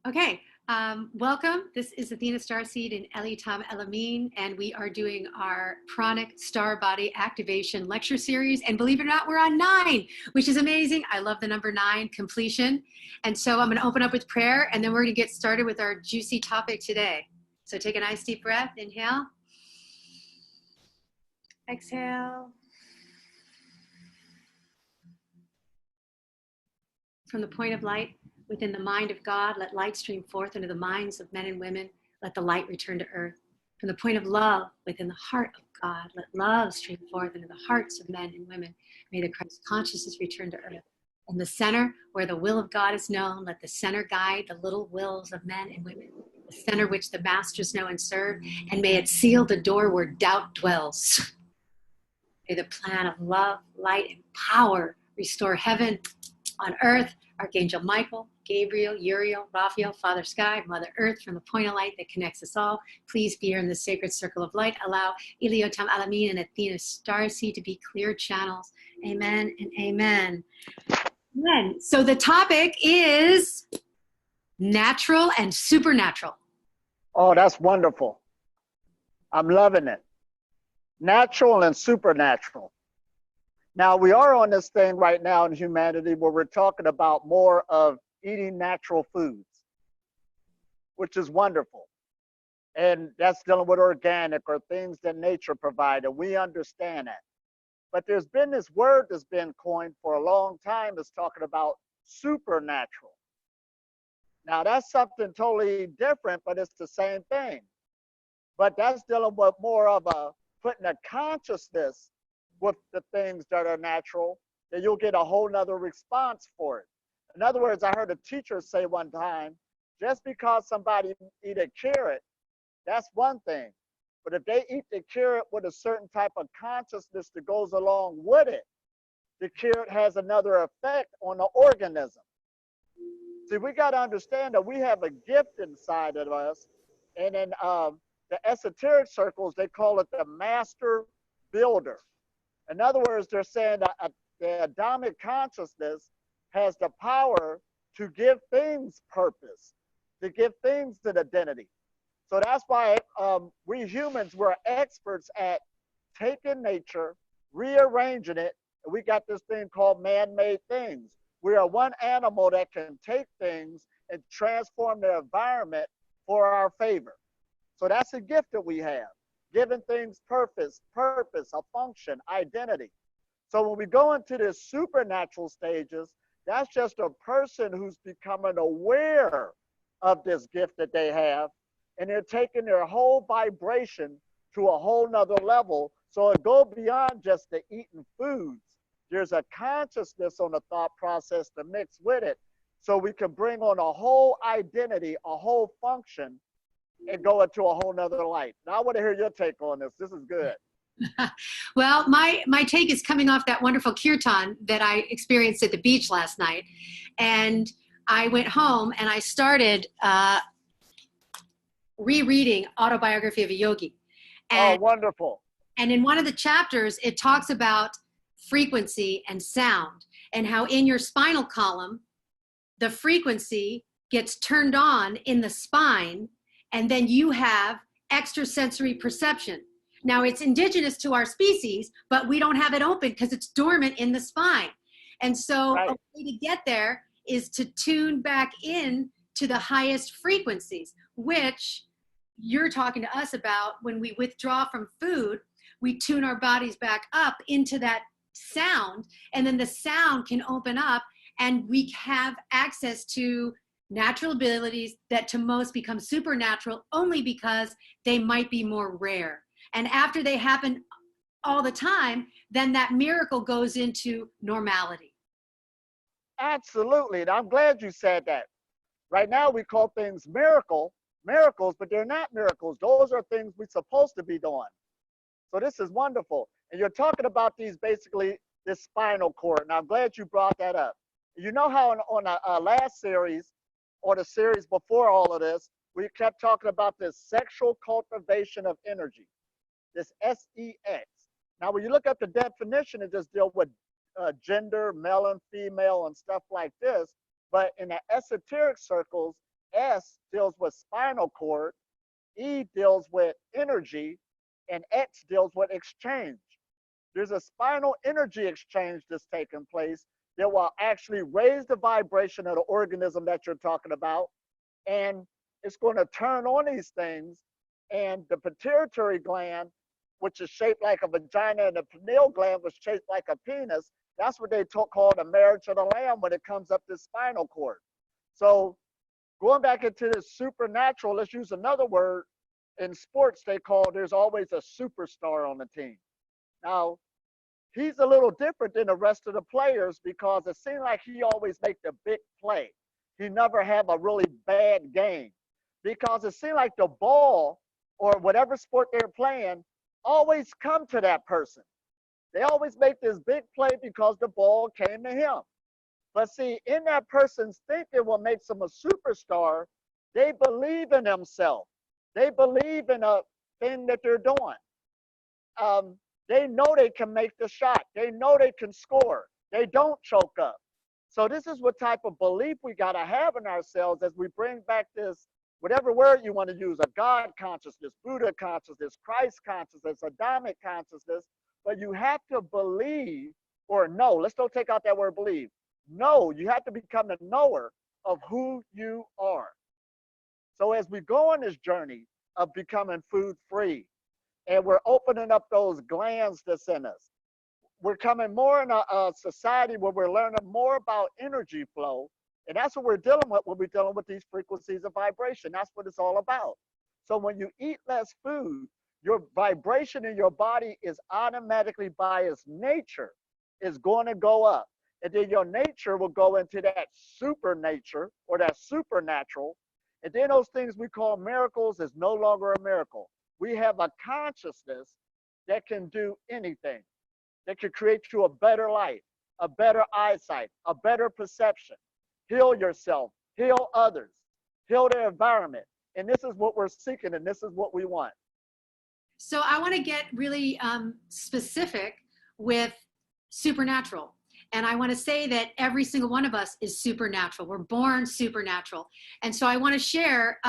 Okay, welcome. This is Athena, StarSeed, and Elitom El-amin, and we are doing our Pranic StarBody activation lecture series. And believe it or not, we're on 9, which is amazing. I love the number 9, completion. And so I'm going to open up with prayer, and then we're going to get started with our juicy topic today. So take a nice deep breath. Inhale. Exhale. From the point of light within the mind of God, let light stream forth into the minds of men and women. Let the light return to earth. From the point of love within the heart of God, let love stream forth into the hearts of men and women. May the Christ consciousness return to earth. In the center, where the will of God is known, let the center guide the little wills of men and women. The center which the masters know and serve, and may it seal the door where doubt dwells. May the plan of love, light, and power restore heaven on earth. Archangel Michael, Gabriel, Uriel, Raphael, Father Sky, Mother Earth, from the point of light that connects us all, please be here in the sacred circle of light. Allow Elitom El-amin and Athena StarSeed to be clear channels. Amen and amen. Amen. So the topic is natural and supernatural. Oh, that's wonderful. I'm loving it. Natural and supernatural. Now, we are on this thing right now in humanity where we're talking about more of eating natural foods, which is wonderful. And that's dealing with organic or things that nature provides, and we understand that. But there's been this word that's been coined for a long time that's talking about supernatural. Now, that's something totally different, but it's the same thing. But that's dealing with more of putting a consciousness with the things that are natural, then you'll get a whole nother response for it. In other words, I heard a teacher say one time, just because somebody eat a carrot, that's one thing. But if they eat the carrot with a certain type of consciousness that goes along with it, the carrot has another effect on the organism. See, we got to understand that we have a gift inside of us, and in the esoteric circles, they call it the master builder. In other words, they're saying that the Adamic consciousness has the power to give things purpose, to give things an identity. So that's why we humans, we're experts at taking nature, rearranging it, and we got this thing called man-made things. We are one animal that can take things and transform the environment for our favor. So that's a gift that we have. Giving things purpose, a function, identity. So when we go into the supernatural stages, that's just a person who's becoming aware of this gift that they have, and they're taking their whole vibration to a whole nother level. So it goes beyond just the eating foods. There's a consciousness on the thought process to mix with it, so we can bring on a whole identity, a whole function, and go into a whole nother light. Now I want to hear your take on this. This is good. Well, my take is coming off that wonderful kirtan that I experienced at the beach last night. And I went home and I started rereading Autobiography of a Yogi. And, oh, wonderful. And in one of the chapters, it talks about frequency and sound, and how in your spinal column, the frequency gets turned on in the spine, and then you have extrasensory perception. Now, it's indigenous to our species, but we don't have it open because it's dormant in the spine. And so a way to get there is to tune back in to the highest frequencies, which you're talking to us about. When we withdraw from food, we tune our bodies back up into that sound, and then the sound can open up and we have access to natural abilities that to most become supernatural only because they might be more rare. And after they happen all the time, then that miracle goes into normality. Absolutely. And I'm glad you said that. Right now we call things miracles, but they're not miracles. Those are things we're supposed to be doing. So this is wonderful. And you're talking about these basically this spinal cord. And I'm glad you brought that up. You know how on a last series or the series before all of this, we kept talking about this sexual cultivation of energy, this SEX. Now, when you look at the definition, it just deals with gender, male and female and stuff like this. But in the esoteric circles, S deals with spinal cord, E deals with energy, and X deals with exchange. There's a spinal energy exchange that's taking place that will actually raise the vibration of the organism that you're talking about, and it's going to turn on these things. And the pituitary gland, which is shaped like a vagina, and the pineal gland was shaped like a penis. That's what they call the marriage of the lamb when it comes up the spinal cord. So going back into the supernatural, let's use another word. In sports, they call there's always a superstar on the team. Now, he's a little different than the rest of the players because it seemed like he always make the big play. He never have a really bad game because it seemed like the ball or whatever sport they're playing always come to that person. They always make this big play because the ball came to him. But see, in that person's thinking what makes them a superstar, they believe in themselves. They believe in a thing that they're doing. They know they can make the shot. They know they can score. They don't choke up. So this is what type of belief we got to have in ourselves as we bring back this, whatever word you want to use, a God consciousness, Buddha consciousness, Christ consciousness, Adamic consciousness. But you have to believe or know. Let's don't take out that word believe. Know. You have to become the knower of who you are. So as we go on this journey of becoming food free, and we're opening up those glands that's in us, we're coming more in a society where we're learning more about energy flow. And that's what we're dealing with when we're dealing with these frequencies of vibration. That's what it's all about. So when you eat less food, your vibration in your body is automatically, by its nature, is going to go up. And then your nature will go into that super nature or that supernatural. And then those things we call miracles is no longer a miracle. We have a consciousness that can do anything, that can create you a better life, a better eyesight, a better perception. Heal yourself, heal others, heal the environment. And this is what we're seeking, and this is what we want. So I want to get really specific with supernatural. And I want to say that every single one of us is supernatural. We're born supernatural. And so I want to share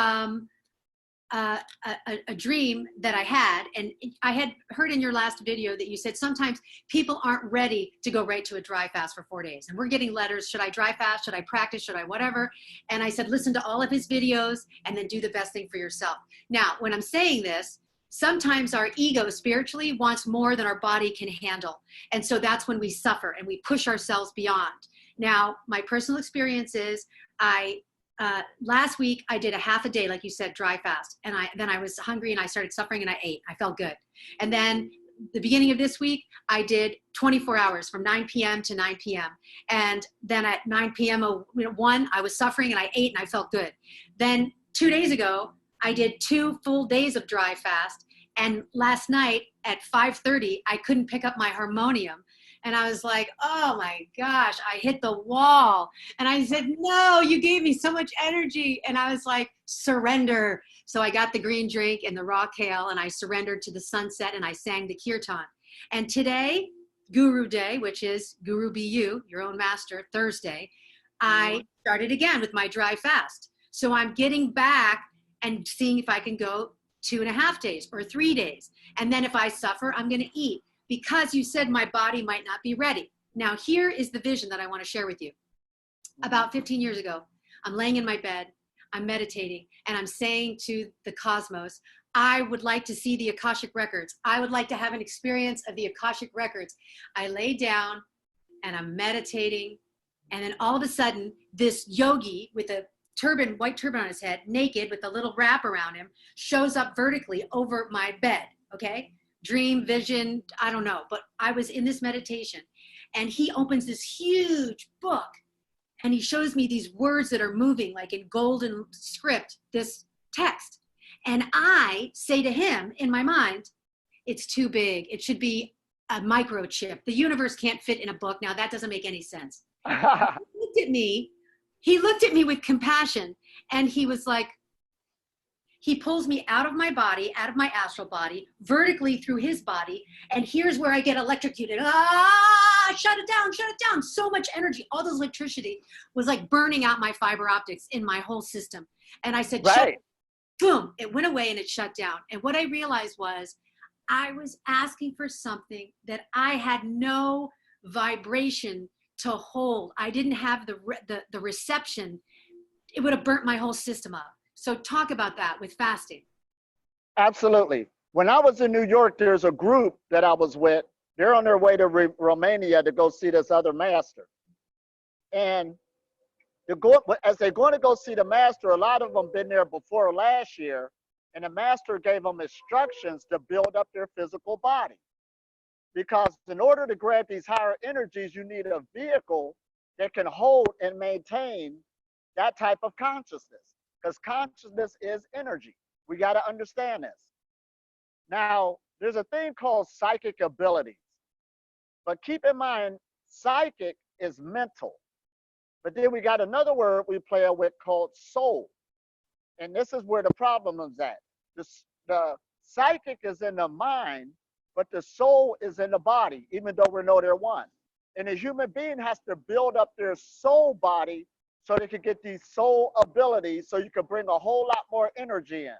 a dream that I had. And I had heard in your last video that you said sometimes people aren't ready to go right to a dry fast for 4 days. And we're getting letters, should I dry fast? Should I practice? Should I whatever? And I said, listen to all of his videos and then do the best thing for yourself. Now, when I'm saying this, sometimes our ego spiritually wants more than our body can handle. And so that's when we suffer and we push ourselves beyond. Now, my personal experience is last week I did a half a day, like you said, dry fast. And then I was hungry and I started suffering and I ate. I felt good. And then the beginning of this week, I did 24 hours from 9 p.m. to 9 p.m. And then at 9 p.m. 1, I was suffering and I ate and I felt good. Then 2 days ago, I did 2 full days of dry fast. And last night at 5:30, I couldn't pick up my harmonium. And I was like, oh my gosh, I hit the wall. And I said, no, you gave me so much energy. And I was like, surrender. So I got the green drink and the raw kale and I surrendered to the sunset and I sang the kirtan. And today, Guru Day, which is Guru Be You, your own master, Thursday, I started again with my dry fast. So I'm getting back and seeing if I can go 2.5 days or 3 days. And then if I suffer, I'm going to eat because you said my body might not be ready. Now, here is the vision that I want to share with you. About 15 years ago, I'm laying in my bed, I'm meditating, and I'm saying to the cosmos, I would like to see the Akashic records. I would like to have an experience of the Akashic records. I lay down and I'm meditating. And then all of a sudden, this yogi with a turban, white turban on his head, naked with a little wrap around him, shows up vertically over my bed, okay? Dream, vision, I don't know, but I was in this meditation and he opens this huge book and he shows me these words that are moving like in golden script, this text. And I say to him in my mind, it's too big. It should be a microchip. The universe can't fit in a book. Now that doesn't make any sense. He looked at me with compassion and he was like, he pulls me out of my body, out of my astral body, vertically through his body. And here's where I get electrocuted. Ah, shut it down, shut it down. So much energy. All this electricity was like burning out my fiber optics in my whole system. And I said, shut, boom, it went away and it shut down. And what I realized was I was asking for something that I had no vibration to hold. I didn't have the reception. It would have burnt my whole system up. So talk about that with fasting. Absolutely. When I was in New York, there's a group that I was with. They're on their way to Romania to go see this other master. And as they're going to go see the master, a lot of them been there before last year, and the master gave them instructions to build up their physical body. Because in order to grab these higher energies, you need a vehicle that can hold and maintain that type of consciousness. Because consciousness is energy. We got to understand this. Now, there's a thing called psychic abilities. But keep in mind, psychic is mental. But then we got another word we play with called soul. And this is where the problem is at. The psychic is in the mind, but the soul is in the body, even though we know they're one. And a human being has to build up their soul body so they can get these soul abilities so you can bring a whole lot more energy in.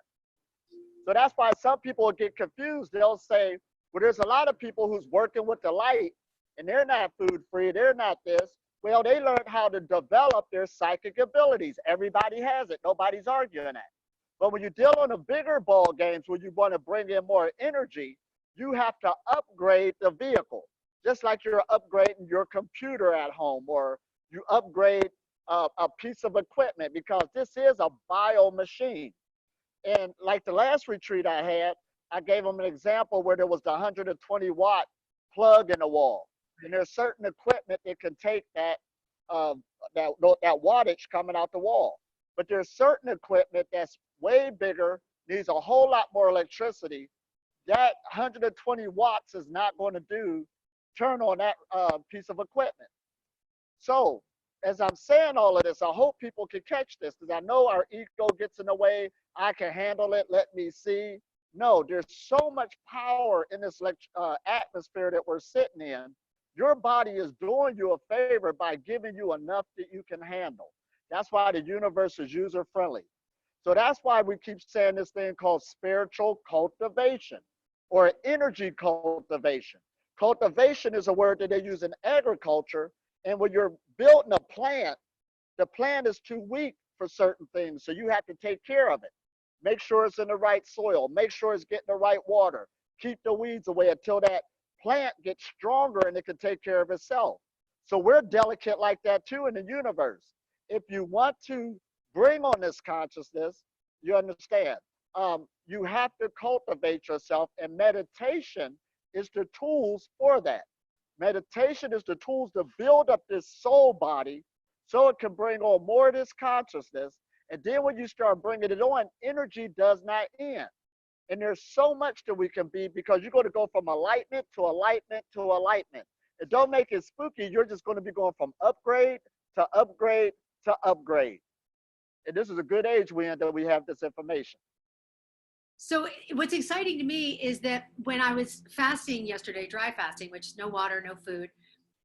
So that's why some people get confused. They'll say, well, there's a lot of people who's working with the light and they're not food free, they're not this. Well, they learned how to develop their psychic abilities. Everybody has it. Nobody's arguing that. But when you deal on the bigger ball games where you want to bring in more energy, you have to upgrade the vehicle. Just like you're upgrading your computer at home, or you upgrade a piece of equipment, because this is a bio machine. And like the last retreat I had, I gave them an example where there was the 120-watt plug in the wall. And there's certain equipment that can take that wattage coming out the wall. But there's certain equipment that's way bigger, needs a whole lot more electricity. That 120 watts is not going to turn on that piece of equipment. So as I'm saying all of this, I hope people can catch this, because I know our ego gets in the way. I can handle it. Let me see. No, there's so much power in this atmosphere that we're sitting in. Your body is doing you a favor by giving you enough that you can handle. That's why the universe is user-friendly. So that's why we keep saying this thing called spiritual cultivation or energy cultivation. Cultivation is a word that they use in agriculture. And when you're building a plant, the plant is too weak for certain things. So you have to take care of it. Make sure it's in the right soil. Make sure it's getting the right water. Keep the weeds away until that plant gets stronger and it can take care of itself. So we're delicate like that too in the universe. If you want to bring on this consciousness, you understand, you have to cultivate yourself, and meditation is the tools for that. Meditation is the tools to build up this soul body so it can bring on more of this consciousness. And then when you start bringing it on, energy does not end. And there's so much that we can be, because you're going to go from enlightenment to enlightenment to enlightenment. And don't make it spooky. You're just going to be going from upgrade to upgrade to upgrade. And this is a good age we're in that we have this information. So what's exciting to me is that when I was fasting yesterday, dry fasting, which is no water, no food,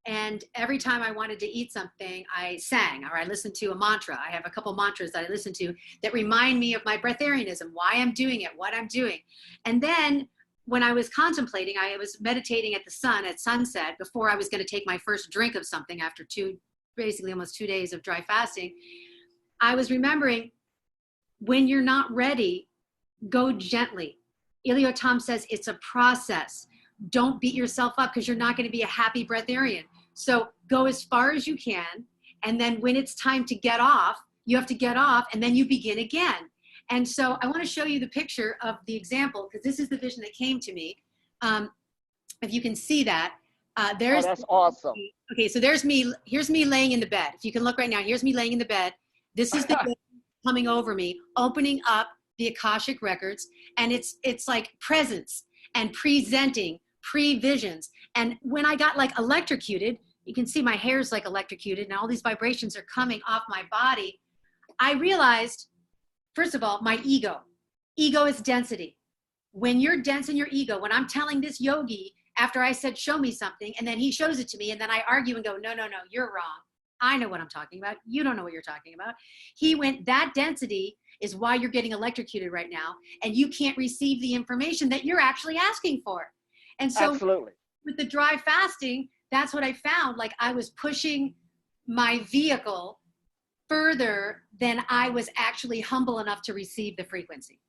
and every time I wanted to eat something, I sang or I listened to a mantra. I have a couple mantras that I listen to that remind me of my breatharianism, why I'm doing it, what I'm doing. And then when I was contemplating, I was meditating at the sun at sunset before I was going to take my first drink of something after basically almost 2 days of dry fasting. I was remembering, when you're not ready, go gently. Elitom says it's a process. Don't beat yourself up, because you're not going to be a happy breatharian. So go as far as you can. And then when it's time to get off, you have to get off, and then you begin again. And so I want to show you the picture of the example, because this is the vision that came to me. If you can see that. There's, that's awesome. Okay, so there's me. Here's me laying in the bed. If you can look right now, here's me laying in the bed. This is the vision coming over me, opening up the Akashic records. And it's like presence and presenting pre-visions. And when I got like electrocuted, you can see my hair's like electrocuted and all these vibrations are coming off my body. I realized, first of all, my ego. Ego is density. When you're dense in your ego, when I'm telling this yogi after I said, show me something, and then he shows it to me, and then I argue and go, no, no, no, you're wrong. I know what I'm talking about. You don't know what you're talking about. He went, that density is why you're getting electrocuted right now, and you can't receive the information that you're actually asking for. And so Absolutely. with the dry fasting, that's what I found. Like I was pushing my vehicle further than I was actually humble enough to receive the frequency.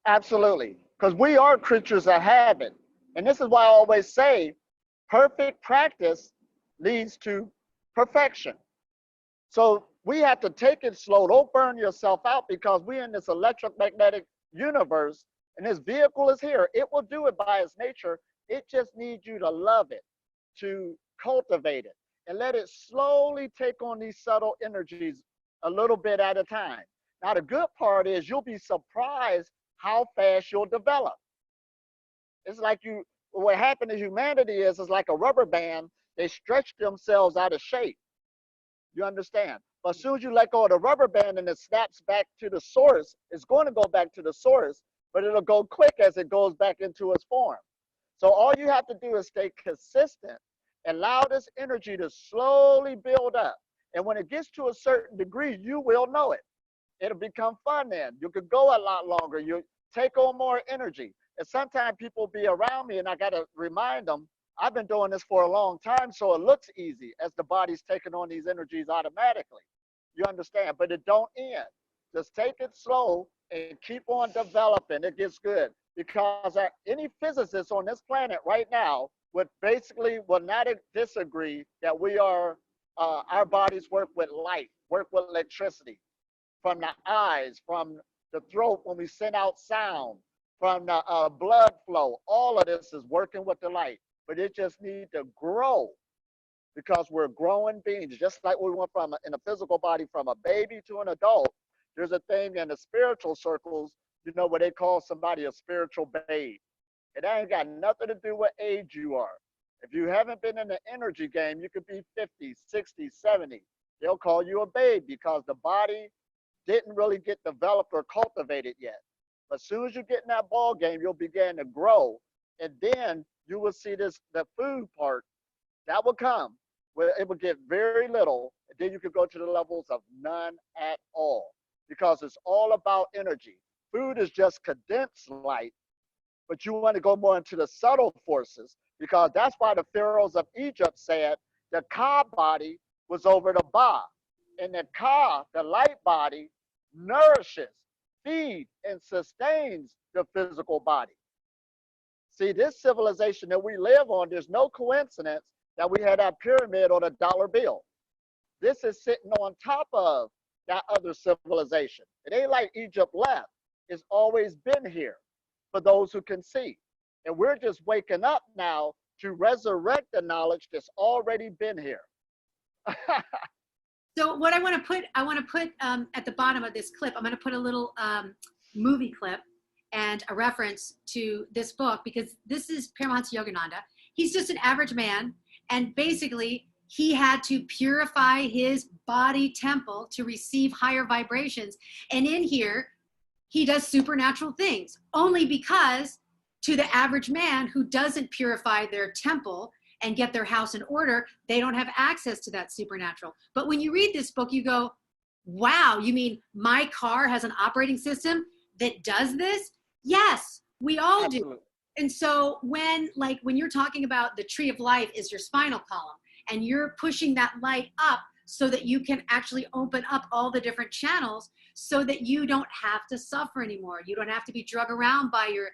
Absolutely. Because we are creatures of habit. And this is why I always say perfect practice leads to perfection. So we have to take it slow. Don't burn yourself out, because we're in this electromagnetic universe and this vehicle is here. It will do it by its nature. It just needs you to love it, to cultivate it, and let it slowly take on these subtle energies a little bit at a time. Now, the good part is you'll be surprised how fast you'll develop. It's like what happened to humanity is it's like a rubber band. They stretch themselves out of shape. You understand? But as soon as you let go of the rubber band and it snaps back to the source, it's going to go back to the source, but it'll go quick as it goes back into its form. So all you have to do is stay consistent and allow this energy to slowly build up. And when it gets to a certain degree, you will know it. It'll become fun then. You could go a lot longer. You take on more energy. And sometimes people be around me and I got to remind them, I've been doing this for a long time, so it looks easy as the body's taking on these energies automatically. You understand? But it don't end. Just take it slow and keep on developing. It gets good. Because any physicist on this planet right now would not disagree that we are, our bodies work with light, work with electricity, from the eyes, from the throat when we send out sound, from the blood flow. All of this is working with the light, but it just needs to grow, because we're growing beings. Just like we went from in a physical body from a baby to an adult, there's a thing in the spiritual circles, you know, where they call somebody a spiritual babe. It ain't got nothing to do with age you are. If you haven't been in the energy game, you could be 50, 60, 70. They'll call you a babe because the body didn't really get developed or cultivated yet. But as soon as you get in that ball game, you'll begin to grow. And then you will see the food part that will come, where it will get very little. And then you could go to the levels of none at all, because it's all about energy. Food is just condensed light, but you want to go more into the subtle forces, because that's why the pharaohs of Egypt said the Ka body was over the Ba. And the Ka, the light body, nourishes, feeds, and sustains the physical body. See, this civilization that we live on, there's no coincidence that we had that pyramid on a dollar bill. This is sitting on top of that other civilization. It ain't like Egypt left. It's always been here for those who can see. And we're just waking up now to resurrect the knowledge that's already been here. So what I want to put at the bottom of this clip, I'm going to put a little movie clip and a reference to this book, because this is Paramahansa Yogananda. He's just an average man, and basically he had to purify his body temple to receive higher vibrations. And in here, he does supernatural things, only because to the average man who doesn't purify their temple and get their house in order, they don't have access to that supernatural. But when you read this book, you go, wow, you mean my car has an operating system that does this? Yes, we all do. And so when you're talking about the tree of life is your spinal column, and you're pushing that light up so that you can actually open up all the different channels so that you don't have to suffer anymore. You don't have to be drug around by your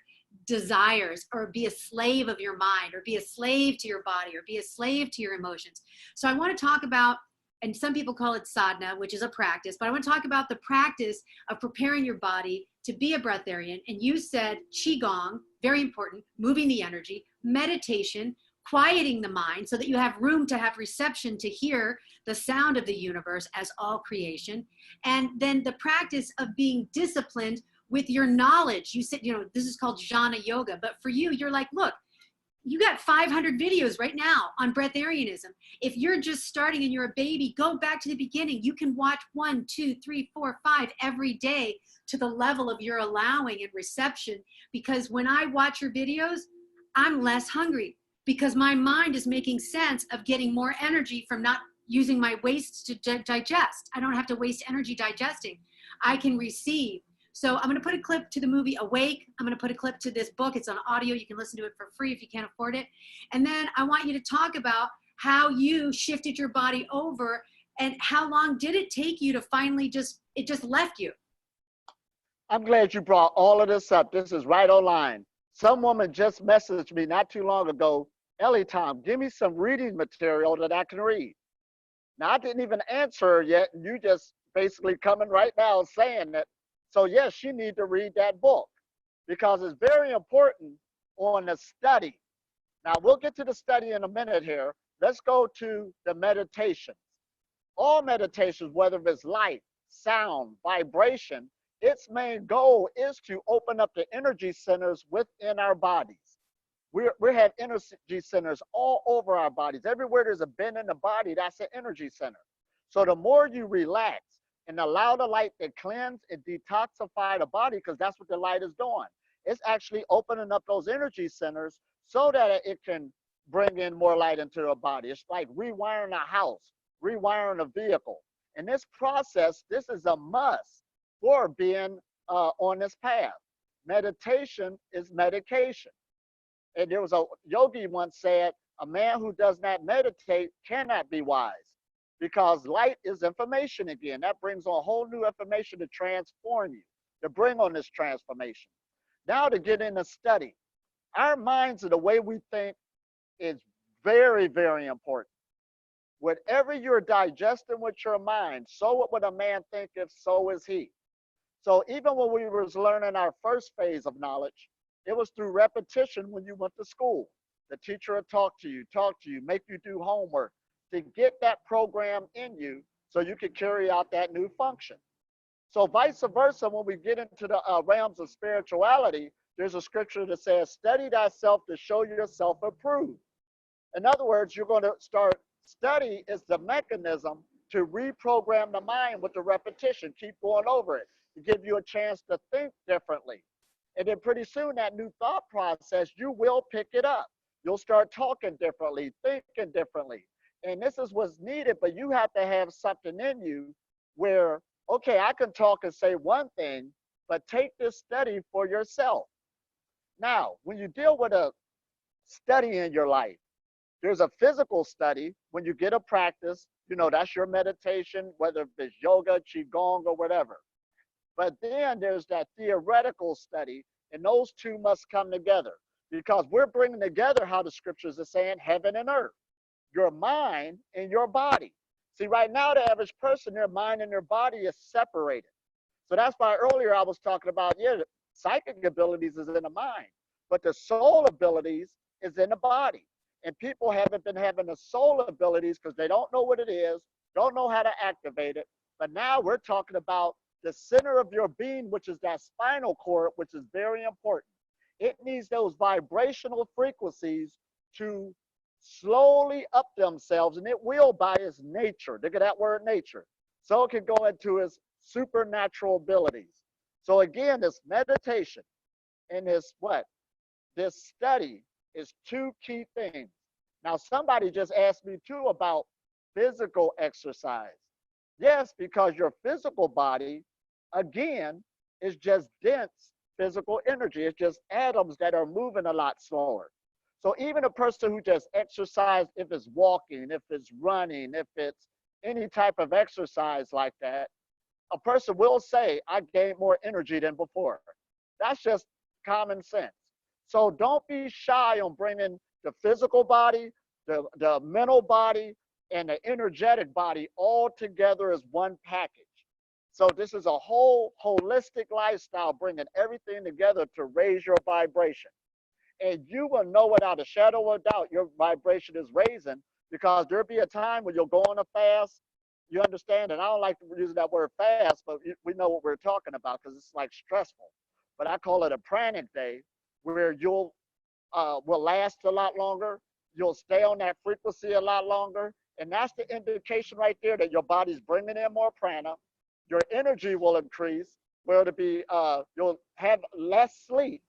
desires, or be a slave of your mind, or be a slave to your body, or be a slave to your emotions. So I want to talk about, and some people call it sadhana, which is a practice, but I want to talk about the practice of preparing your body to be a breatharian. And you said qigong, very important, moving the energy, meditation, quieting the mind so that you have room to have reception to hear the sound of the universe as all creation. And then the practice of being disciplined with your knowledge. You said, this is called jhana yoga, but for you, you're like, look, you got 500 videos right now on breatharianism. If you're just starting and you're a baby, go back to the beginning. You can watch 1, 2, 3, 4, 5 every day to the level of your allowing and reception. Because when I watch your videos, I'm less hungry because my mind is making sense of getting more energy from not using my waste to digest. I don't have to waste energy digesting. I can receive. So I'm going to put a clip to the movie Awake. I'm going to put a clip to this book. It's on audio. You can listen to it for free if you can't afford it. And then I want you to talk about how you shifted your body over and how long did it take you to finally it just left you? I'm glad you brought all of this up. This is right online. Some woman just messaged me not too long ago, Elitom, give me some reading material that I can read. Now, I didn't even answer her yet, and you just basically coming right now saying that. So yes, you need to read that book because it's very important on the study. Now, we'll get to the study in a minute here. Let's go to the meditations. All meditations, whether it's light, sound, vibration, its main goal is to open up the energy centers within our bodies. We have energy centers all over our bodies. Everywhere there's a bend in the body, that's an energy center. So the more you relax and allow the light to cleanse and detoxify the body, because that's what the light is doing. It's actually opening up those energy centers so that it can bring in more light into the body. It's like rewiring a house, rewiring a vehicle. In this process, this is a must for being on this path. Meditation is medication. And there was a yogi once said, a man who does not meditate cannot be wise, because light is information again. That brings on whole new information to transform you, to bring on this transformation. Now to get in a study. Our minds and the way we think is very, very important. Whatever you're digesting with your mind, so what would a man think if so is he. So even when we was learning our first phase of knowledge, it was through repetition when you went to school. The teacher would talk to you, make you do homework to get that program in you so you could carry out that new function. So vice versa, when we get into the realms of spirituality, there's a scripture that says, study thyself to show yourself approved. In other words, you're going to start, study is the mechanism to reprogram the mind with the repetition, keep going over it, to give you a chance to think differently. And then pretty soon that new thought process, you will pick it up. You'll start talking differently, thinking differently. And this is what's needed, but you have to have something in you where, okay, I can talk and say one thing, but take this study for yourself. Now, when you deal with a study in your life, there's a physical study. When you get a practice, you know, that's your meditation, whether it's yoga, qigong, or whatever. But then there's that theoretical study, and those two must come together because we're bringing together how the scriptures are saying heaven and earth, your mind and your body. See, right now, the average person, their mind and their body is separated. So that's why earlier I was talking about, yeah, psychic abilities is in the mind, but the soul abilities is in the body. And people haven't been having the soul abilities because they don't know what it is, don't know how to activate it. But now we're talking about the center of your being, which is that spinal cord, which is very important. It needs those vibrational frequencies to slowly up themselves, and it will by its nature. Look at that word nature. So it can go into its supernatural abilities. So again, this meditation and this study is two key things. Now, somebody just asked me too about physical exercise. Yes, because your physical body, again, is just dense physical energy. It's just atoms that are moving a lot slower. So even a person who just exercised, if it's walking, if it's running, if it's any type of exercise like that, a person will say, I gained more energy than before. That's just common sense. So don't be shy on bringing the physical body, the mental body, and the energetic body all together as one package. So this is a whole holistic lifestyle, bringing everything together to raise your vibration. And you will know without a shadow of doubt your vibration is raising, because there'll be a time when you'll go on a fast. You understand? And I don't like using that word fast, but we know what we're talking about because it's like stressful. But I call it a Pranic day, where you'll will last a lot longer. You'll stay on that frequency a lot longer. And that's the indication right there that your body's bringing in more prana. Your energy will increase, where it'll be, you'll have less sleep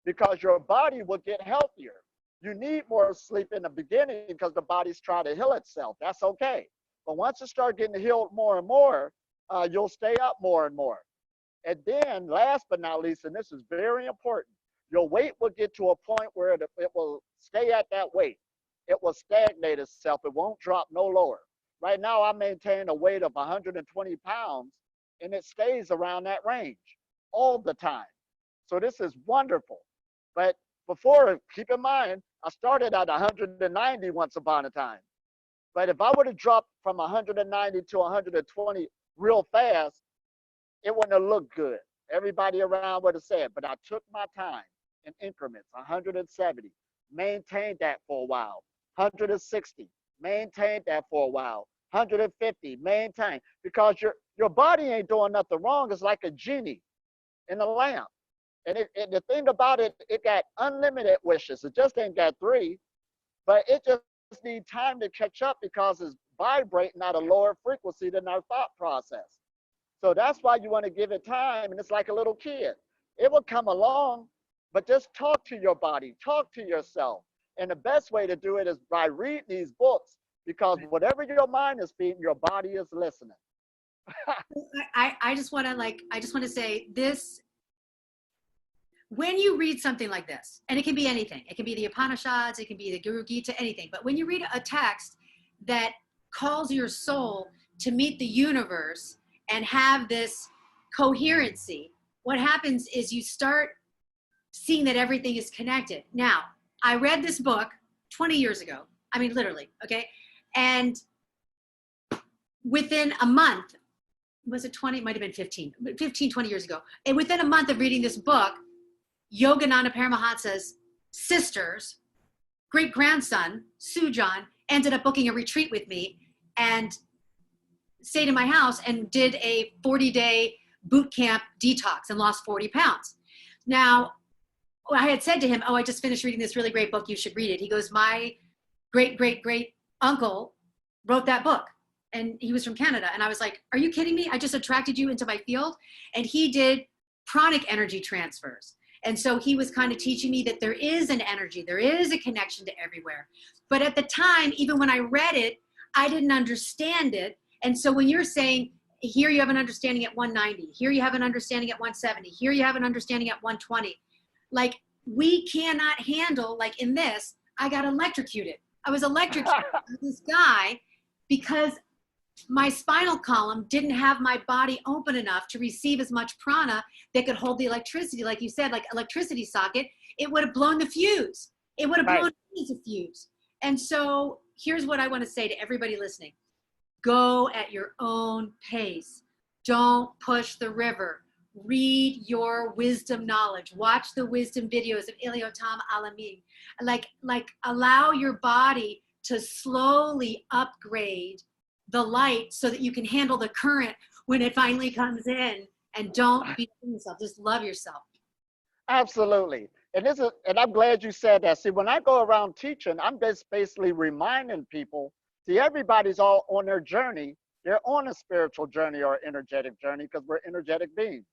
because your body will get healthier. You need more sleep in the beginning because the body's trying to heal itself. That's okay. But once you start getting healed more and more, you'll stay up more and more. And then last but not least, and this is very important, your weight will get to a point where it will stay at that weight. It will stagnate itself. It won't drop no lower. Right now, I maintain a weight of 120 pounds, and it stays around that range all the time. So this is wonderful. But before, keep in mind, I started at 190 once upon a time. But if I were to drop from 190 to 120 real fast, it wouldn't have looked good. Everybody around would have said, but I took my time in increments, 170, maintained that for a while, 160, maintained that for a while, 150, maintain, because your body ain't doing nothing wrong. It's like a genie in a lamp. And the thing about it, it got unlimited wishes. It just ain't got 3, but it just needs time to catch up because it's vibrating at a lower frequency than our thought process. So that's why you want to give it time, and it's like a little kid. It will come along, but just talk to your body, talk to yourself. And the best way to do it is by reading these books, because whatever your mind is feeding, your body is listening. I just want to say this. When you read something like this, and it can be anything, it can be the Upanishads, it can be the Guru Gita, anything, but when you read a text that calls your soul to meet the universe and have this coherency, what happens is you start seeing that everything is connected. Now, I read this book 20 years ago. I mean, literally, okay? And within a month, was it 20? It might have been 15, 20 years ago. And within a month of reading this book, Yogananda Paramahansa's sister's great-grandson, Sujan, ended up booking a retreat with me and stayed in my house and did a 40-day boot camp detox and lost 40 pounds. Now, I had said to him, oh, I just finished reading this really great book. You should read it. He goes, my great-great-great uncle wrote that book. And he was from Canada. And I was like, are you kidding me? I just attracted you into my field. And he did pranic energy transfers. And so he was kind of teaching me that there is an energy, there is a connection to everywhere. But at the time, even when I read it, I didn't understand it. And so when you're saying, here you have an understanding at 190, here you have an understanding at 170, here you have an understanding at 120, like we cannot handle, like in this, I got electrocuted. I was electrocuted by this guy because my spinal column didn't have my body open enough to receive as much prana that could hold the electricity. Like you said, like electricity socket, it would have blown the fuse. It would have blown the fuse. And so here's what I want to say to everybody listening. Go at your own pace. Don't push the river. Read your wisdom knowledge. Watch the wisdom videos of Elitom El-amin. Like allow your body to slowly upgrade the light so that you can handle the current when it finally comes in, and don't beat yourself. Just love yourself. Absolutely. And I'm glad you said that. See, when I go around teaching, I'm just basically reminding people, see, everybody's all on their journey. They're on a spiritual journey or energetic journey because we're energetic beings.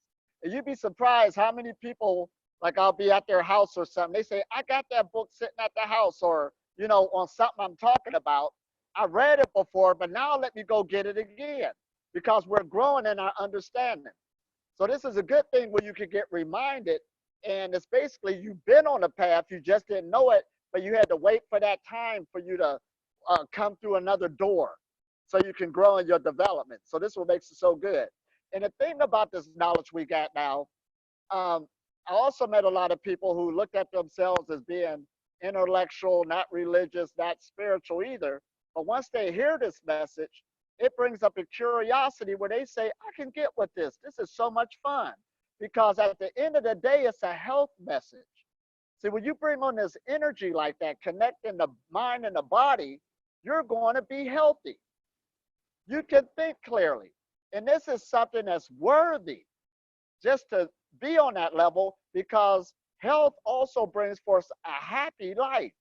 And you'd be surprised how many people, like I'll be at their house or something, they say, I got that book sitting at the house, or, you know, on something I'm talking about. I read it before, but now let me go get it again, because we're growing in our understanding. So this is a good thing where you can get reminded, and it's basically you've been on a path, you just didn't know it, but you had to wait for that time for you to come through another door so you can grow in your development. So this is what makes it so good. And the thing about this knowledge we got now, I also met a lot of people who looked at themselves as being intellectual, not religious, not spiritual either. But once they hear this message, it brings up a curiosity where they say, I can get with this. This is so much fun. Because at the end of the day, it's a health message. See, when you bring on this energy like that, connecting the mind and the body, you're going to be healthy. You can think clearly. And this is something that's worthy just to be on that level, because Health also brings forth a happy life.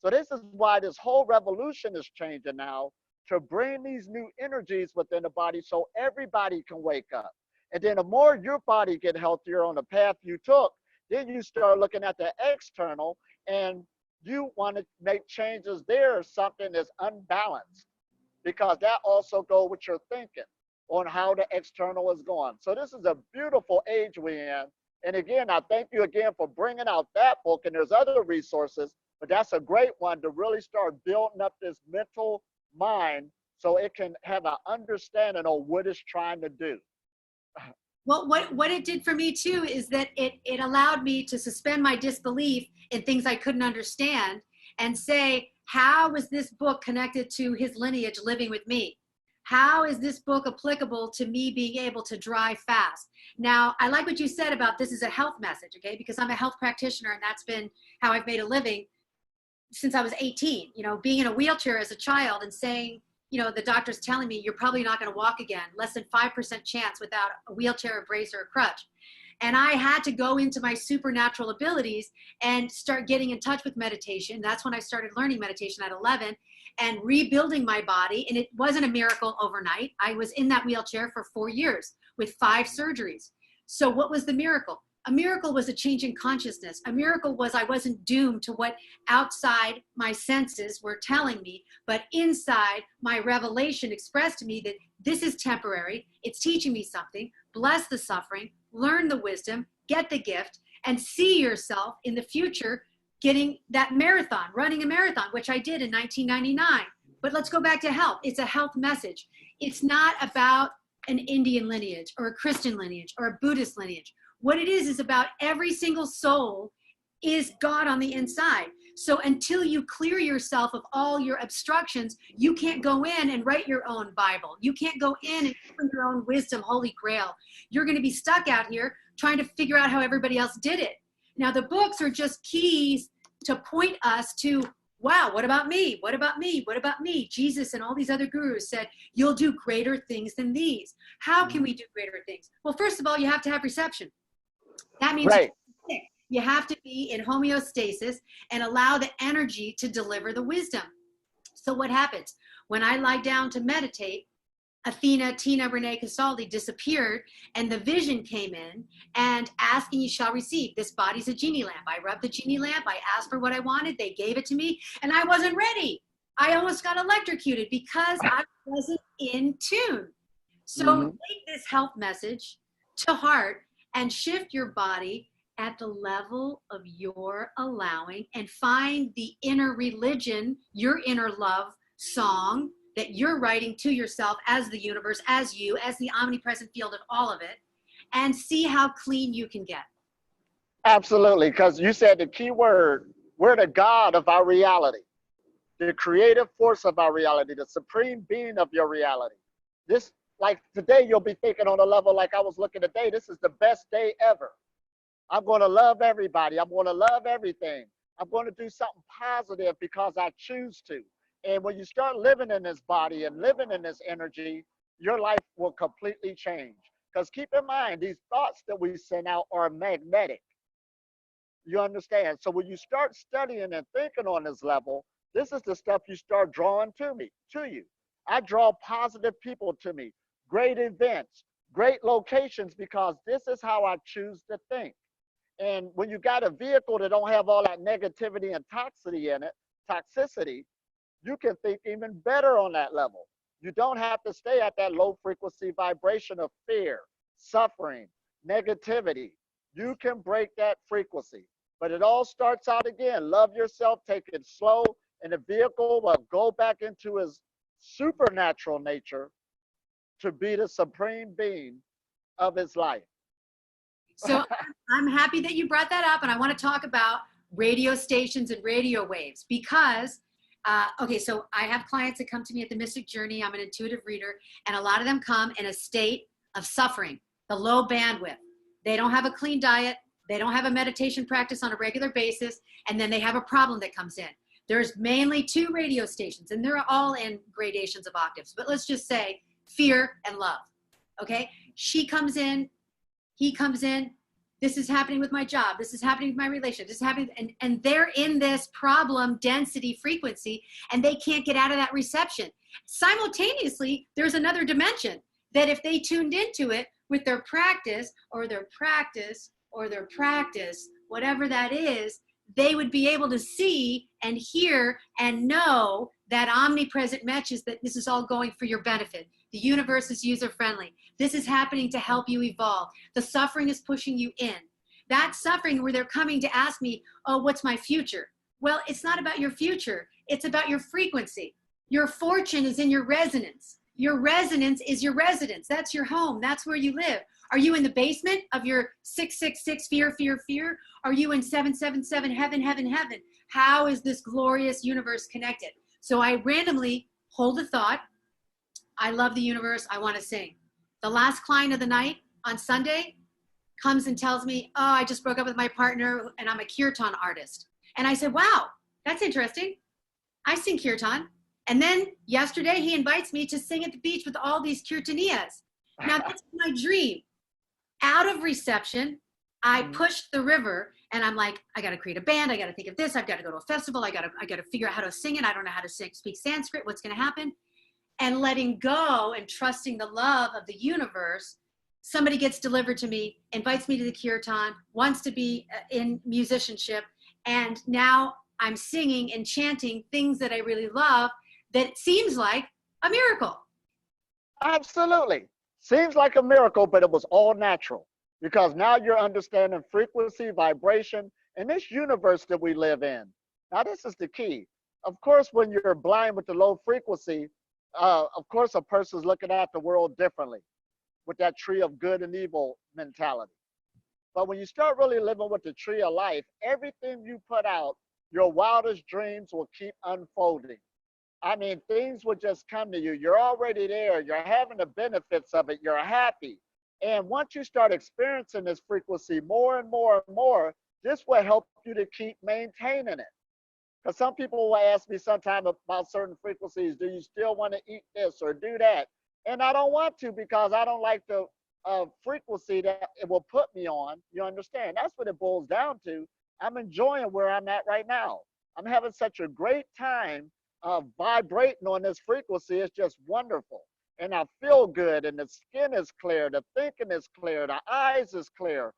So this is why this whole revolution is changing now, to bring these new energies within the body so everybody can wake up. And then the more your body get healthier on the path you took, then you start looking at the external, and you want to make changes there, something that's unbalanced, because that also goes with your thinking on how the external is going. So this is a beautiful age we're in. And again, I thank you again for bringing out that book, and there's other resources, but that's a great one to really start building up this mental mind so it can have an understanding of what it's trying to do. Well, what it did for me too is that it allowed me to suspend my disbelief in things I couldn't understand and say, how is this book connected to his lineage living with me? How is this book applicable to me being able to drive fast? Now, I like what you said about this is a health message, okay? Because I'm a health practitioner, and that's been how I've made a living since I was 18. You know, being in a wheelchair as a child and saying, you know, the doctor's telling me you're probably not going to walk again, less than 5% chance without a wheelchair, a brace, or a crutch. And I had to go into my supernatural abilities and start getting in touch with meditation. That's when I started learning meditation at 11 and rebuilding my body. And it wasn't a miracle overnight. I was in that wheelchair for 4 years with 5 surgeries. So what was the miracle? A miracle was a change in consciousness. A miracle was I wasn't doomed to what outside my senses were telling me, but inside my revelation expressed to me that this is temporary. It's teaching me something. Bless the suffering, learn the wisdom, get the gift, and see yourself in the future getting that marathon, running a marathon, which I did in 1999. But let's go back to health. It's a health message. It's not about an Indian lineage or a Christian lineage or a Buddhist lineage. What it is about every single soul is God on the inside. So until you clear yourself of all your obstructions, you can't go in and write your own Bible. You can't go in and open your own wisdom, Holy Grail. You're going to be stuck out here trying to figure out how everybody else did it. Now, the books are just keys to point us to, wow, what about me? What about me? What about me? Jesus and all these other gurus said, you'll do greater things than these. How can we do greater things? Well, first of all, you have to have reception. That means Right. you have to be in homeostasis and allow the energy to deliver the wisdom. So what happens? When I lie down to meditate, Athena, Tina, Renee, Casaldi disappeared, and the vision came in, and asking you shall receive. This body's a genie lamp. I rubbed the genie lamp. I asked for what I wanted. They gave it to me, and I wasn't ready. I almost got electrocuted because I wasn't in tune. So take this health message to heart and shift your body at the level of your allowing, and find the inner religion, your inner love song that you're writing to yourself as the universe, as you, as the omnipresent field of all of it, and see how clean you can get. Absolutely, because you said the key word, we're the God of our reality, the creative force of our reality, the supreme being of your reality. This, like today, you'll be thinking on a level like I was looking today, this is the best day ever. I'm going to love everybody. I'm going to love everything. I'm going to do something positive because I choose to. And when you start living in this body and living in this energy, your life will completely change. Because keep in mind, these thoughts that we send out are magnetic. You understand? So when you start studying and thinking on this level, this is the stuff you start drawing to you. I draw positive people to me, great events, great locations, because this is how I choose to think. And when you got a vehicle that don't have all that negativity and toxicity, you can think even better on that level. You don't have to stay at that low frequency vibration of fear, suffering, negativity. You can break that frequency. But it all starts out again. Love yourself, take it slow, and the vehicle will go back into its supernatural nature to be the supreme being of its life. So I'm happy that you brought that up, and I want to talk about radio stations and radio waves because okay, so I have clients that come to me at the Mystic Journey. I'm an intuitive reader, and a lot of them come in a state of suffering, the low bandwidth. They don't have a clean diet. They don't have a meditation practice on a regular basis, and then they have a problem that comes in. There's mainly 2 radio stations, and they're all in gradations of octaves. But let's just say fear and love, okay? She comes in, he comes in. this is happening with my job, this is happening with my relationship, this is happening, and they're in this problem density frequency, and they can't get out of that reception. Simultaneously, there's another dimension that if they tuned into it with their practice, whatever that is, they would be able to see and hear and know that omnipresent message that this is all going for your benefit. The universe is user-friendly. This is happening to help you evolve. The suffering is pushing you in. That suffering where they're coming to ask me, oh, what's my future? Well, it's not about your future. It's about your frequency. Your fortune is in your resonance. Your resonance is your residence. That's your home. That's where you live. Are you in the basement of your 666 fear, fear, fear? Are you in 777 heaven, heaven, heaven? How is this glorious universe connected? So I randomly hold a thought. I love the universe. I want to sing. The last client of the night on Sunday comes and tells me, oh, I just broke up with my partner and I'm a kirtan artist. And I said, wow, that's interesting. I sing kirtan. And then yesterday he invites me to sing at the beach with all these kirtaniyas. Now that's my dream. Out of reception, I pushed the river and I'm like, I got to create a band. I got to think of this. I've got to go to a festival. I got to figure out how to sing it. I don't know how to speak Sanskrit. What's going to happen? And letting go and trusting the love of the universe. Somebody gets delivered to me, invites me to the kirtan, wants to be in musicianship. And now I'm singing and chanting things that I really love. That seems like a miracle. Absolutely. Seems like a miracle, but it was all natural because now you're understanding frequency, vibration, and this universe that we live in. Now, this is the key. Of course, when you're blind with the low frequency, of course, a person's looking at the world differently with that tree of good and evil mentality. But when you start really living with the tree of life, everything you put out, your wildest dreams will keep unfolding. I mean, things will just come to you. You're already there. You're having the benefits of it. You're happy. And once you start experiencing this frequency more and more and more, this will help you to keep maintaining it. Because some people will ask me sometime about certain frequencies, do you still want to eat this or do that? And I don't want to because I don't like the frequency that it will put me on. You understand? That's what it boils down to. I'm enjoying where I'm at right now. I'm having such a great time vibrating on this frequency. Is just wonderful. And I feel good, and the skin is clear, the thinking is clear, the eyes is clear.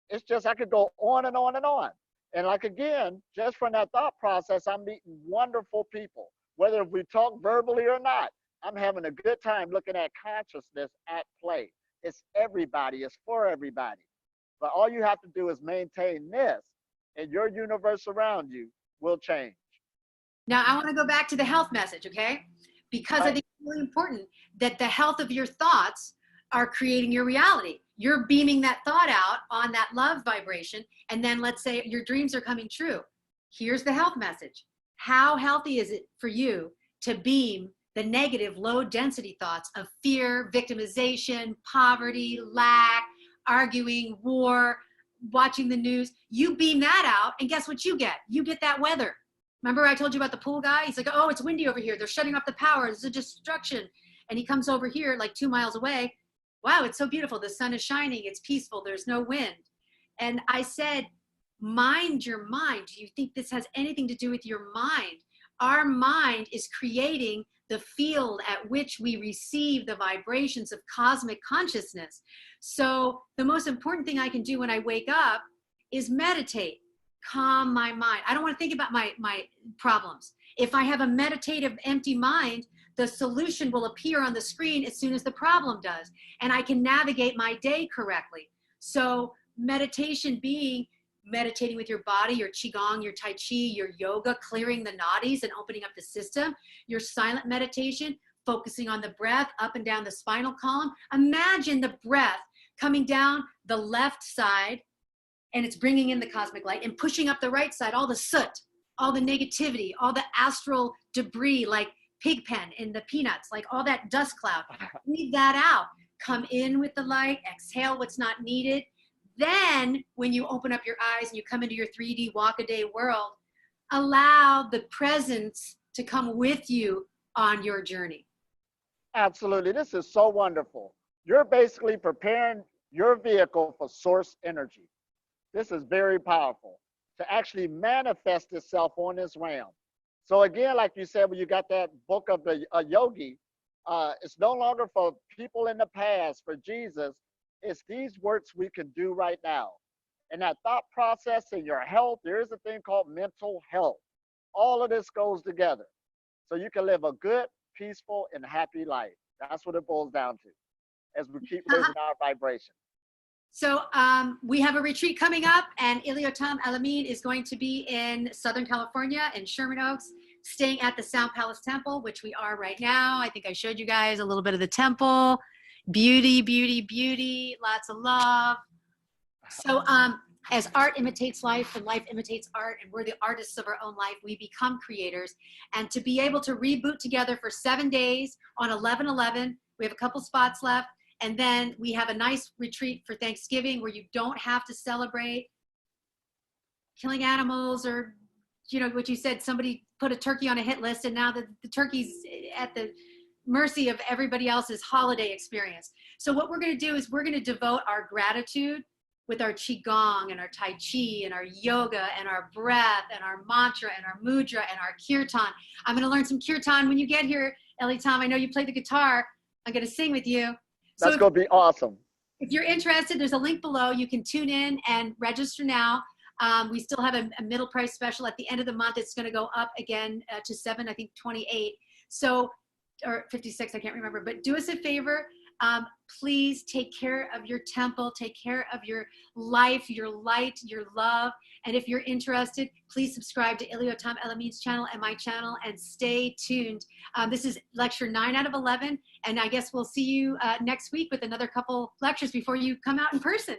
It's just, I could go on and on and on. And like, again, just from that thought process, I'm meeting wonderful people. Whether we talk verbally or not, I'm having a good time looking at consciousness at play. It's everybody, it's for everybody. But all you have to do is maintain this, and your universe around you will change. Now, I want to go back to the health message, okay? Because I think it's really important that the health of your thoughts are creating your reality. You're beaming that thought out on that love vibration, and then let's say your dreams are coming true. Here's the health message. How healthy is it for you to beam the negative, low-density thoughts of fear, victimization, poverty, lack, arguing, war, watching the news? You beam that out, and guess what you get? You get that weather. Remember I told you about the pool guy? He's like, oh, it's windy over here. They're shutting off the power. It's a destruction. And he comes over here like 2 miles away. Wow, it's so beautiful. The sun is shining. It's peaceful. There's no wind. And I said, mind your mind. Do you think this has anything to do with your mind? Our mind is creating the field at which we receive the vibrations of cosmic consciousness. So the most important thing I can do when I wake up is meditate. Calm my mind. I don't want to think about my problems. If I have a meditative, empty mind, the solution will appear on the screen as soon as the problem does, and I can navigate my day correctly. So meditation being meditating with your body, your qigong, your tai chi, your yoga, clearing the nadis and opening up the system, your silent meditation, focusing on the breath up and down the spinal column. Imagine the breath coming down the left side, and it's bringing in the cosmic light and pushing up the right side, all the soot, all the negativity, all the astral debris, like pigpen in the peanuts, like all that dust cloud. Leave that out. Come in with the light, exhale what's not needed. Then when you open up your eyes and you come into your 3D walk-a-day world, allow the presence to come with you on your journey. Absolutely. This is so wonderful. You're basically preparing your vehicle for source energy. This is very powerful to actually manifest itself on this realm. So again, like you said, when you got that book of the yogi, it's no longer for people in the past, for Jesus. It's these works we can do right now. And that thought process in your health, there is a thing called mental health. All of this goes together. So you can live a good, peaceful, and happy life. That's what it boils down to as we keep raising our vibration. So we have a retreat coming up, and Elitom El-amin is going to be in Southern California in Sherman Oaks, staying at the Sound Palace Temple, which we are right now. I think I showed you guys a little bit of the temple. Beauty, beauty, beauty, lots of love. So as art imitates life and life imitates art, and we're the artists of our own life, we become creators. And to be able to reboot together for 7 days on 11/11, we have a couple spots left. And then we have a nice retreat for Thanksgiving where you don't have to celebrate killing animals, or, you know, what you said, somebody put a turkey on a hit list and now the turkey's at the mercy of everybody else's holiday experience. So what we're going to do is we're going to devote our gratitude with our qigong and our tai chi and our yoga and our breath and our mantra and our mudra and our kirtan. I'm going to learn some kirtan when you get here, Elitom. I know you play the guitar. I'm going to sing with you. That's going to be awesome. If you're interested, there's a link below. You can tune in and register now. We still have a middle price special at the end of the month. It's going to go up again to 28. So, or 56, I can't remember. But do us a favor. Please take care of your temple, take care of your life, your light, your love. And if you're interested, please subscribe to Elitom El-amin's channel and my channel, and stay tuned. This is lecture 9 out of 11, and I guess we'll see you next week with another couple lectures before you come out in person.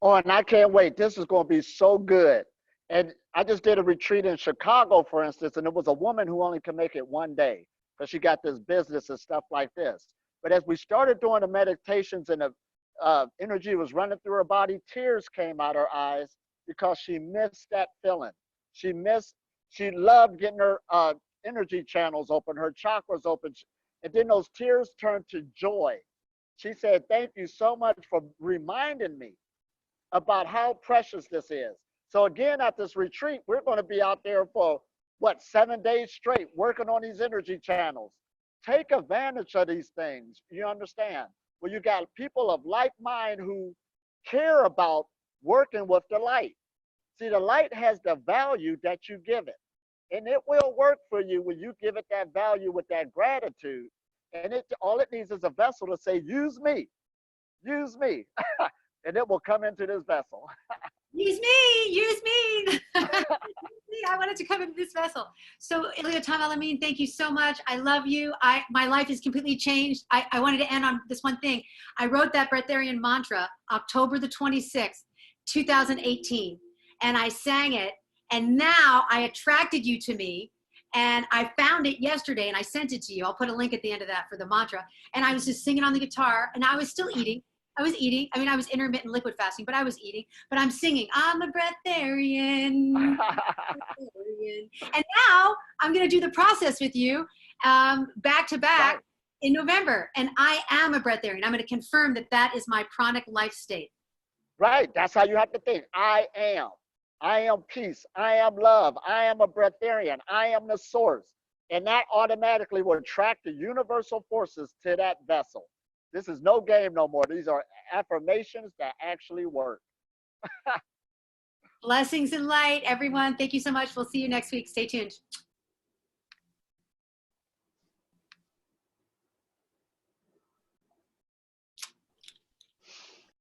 Oh, and I can't wait. This is going to be so good. And I just did a retreat in Chicago, for instance, and it was a woman who only could make it one day because she got this business and stuff like this. But as we started doing the meditations and the energy was running through her body, tears came out her eyes because she missed that feeling. She loved getting her energy channels open, her chakras open. And then those tears turned to joy. She said, "Thank you so much for reminding me about how precious this is." So again, at this retreat, we're going to be out there for, 7 days straight working on these energy channels. Take advantage of these things, you understand? Well, you got people of like mind who care about working with the light. See, the light has the value that you give it. And it will work for you when you give it that value with that gratitude. And all it needs is a vessel to say, use me, use me. And it will come into this vessel. Use me, use me. I wanted to come into this vessel. So Elitom El-amin, thank you so much. I love you. My life is completely changed. I wanted to end on this one thing. I wrote that Breatharian mantra October the 26th, 2018, and I sang it. And now I attracted you to me, and I found it yesterday and I sent it to you. I'll put a link at the end of that for the mantra. And I was just singing on the guitar, and I was still eating. I was eating. I mean, I was intermittent liquid fasting, but I was eating. But I'm singing, I'm a breatharian. And now I'm going to do the process with you back to back in November. And I am a breatharian. I'm going to confirm that that is my pranic life state. Right. That's how you have to think. I am peace. I am love. I am a breatharian. I am the source. And that automatically will attract the universal forces to that vessel. This is no game no more. These are affirmations that actually work. Blessings and light, everyone. Thank you so much. We'll see you next week. Stay tuned.